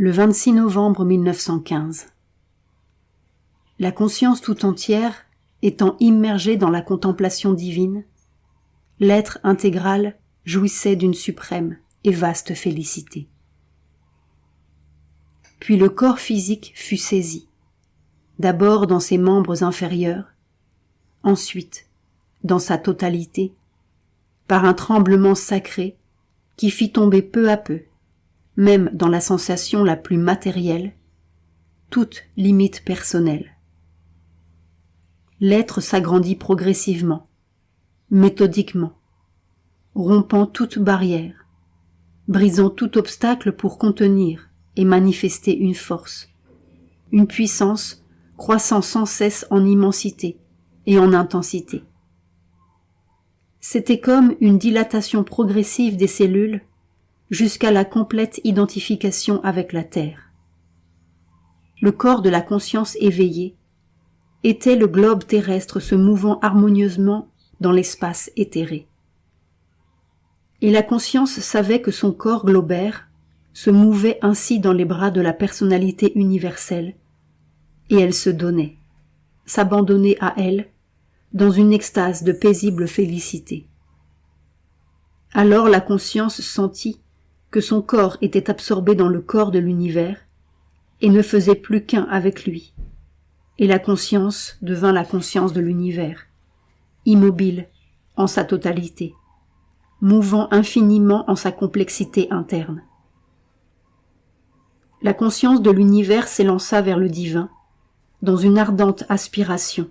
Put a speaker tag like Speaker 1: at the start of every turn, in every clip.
Speaker 1: Le 26 novembre 1915. La conscience tout entière étant immergée dans la contemplation divine, l'être intégral jouissait d'une suprême et vaste félicité. Puis le corps physique fut saisi, d'abord dans ses membres inférieurs, ensuite dans sa totalité, par un tremblement sacré qui fit tomber peu à peu, même dans la sensation la plus matérielle, toute limite personnelle. L'être s'agrandit progressivement, méthodiquement, rompant toute barrière, brisant tout obstacle pour contenir et manifester une force, une puissance croissant sans cesse en immensité et en intensité. C'était comme une dilatation progressive des cellules jusqu'à la complète identification avec la Terre. Le corps de la conscience éveillée était le globe terrestre se mouvant harmonieusement dans l'espace éthéré. Et la conscience savait que son corps globaire se mouvait ainsi dans les bras de la personnalité universelle, et elle se donnait, s'abandonnait à elle, dans une extase de paisible félicité. Alors la conscience sentit que son corps était absorbé dans le corps de l'univers, et ne faisait plus qu'un avec lui, et la conscience devint la conscience de l'univers, immobile en sa totalité, mouvant infiniment en sa complexité interne. La conscience de l'univers s'élança vers le divin, dans une ardente aspiration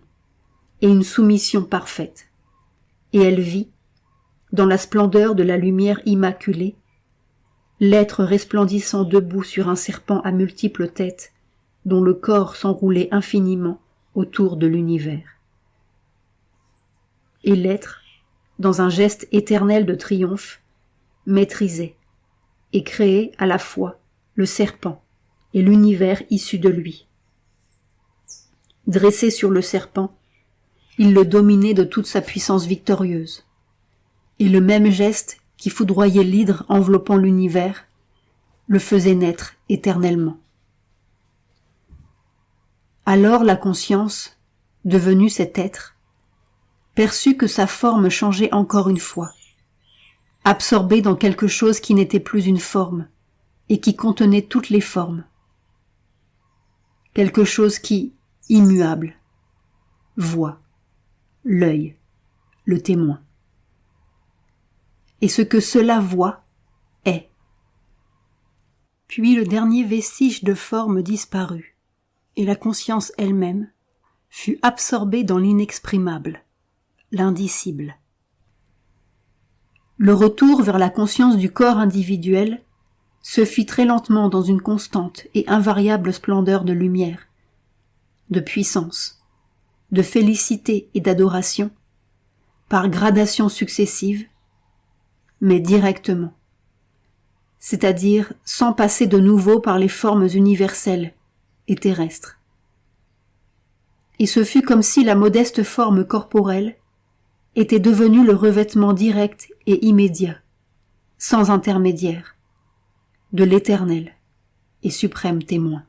Speaker 1: et une soumission parfaite, et elle vit, dans la splendeur de la lumière immaculée, l'être resplendissant debout sur un serpent à multiples têtes, dont le corps s'enroulait infiniment autour de l'univers. Et l'être, dans un geste éternel de triomphe, maîtrisait et créait à la fois le serpent et l'univers issu de lui. Dressé sur le serpent, il le dominait de toute sa puissance victorieuse. Et le même geste qui foudroyait l'hydre enveloppant l'univers le faisait naître éternellement. Alors la conscience, devenue cet être, perçut que sa forme changeait encore une fois, absorbée dans quelque chose qui n'était plus une forme et qui contenait toutes les formes. Quelque chose qui, immuable, voit, l'œil, le témoin. Et ce que cela voit est. Puis le dernier vestige de forme disparut, et la conscience elle-même fut absorbée dans l'inexprimable, l'indicible. Le retour vers la conscience du corps individuel se fit très lentement dans une constante et invariable splendeur de lumière, de puissance, de félicité et d'adoration, par gradations successives, mais directement, c'est-à-dire sans passer de nouveau par les formes universelles et terrestres. Et ce fut comme si la modeste forme corporelle était devenue le revêtement direct et immédiat, sans intermédiaire, de l'éternel et suprême témoin.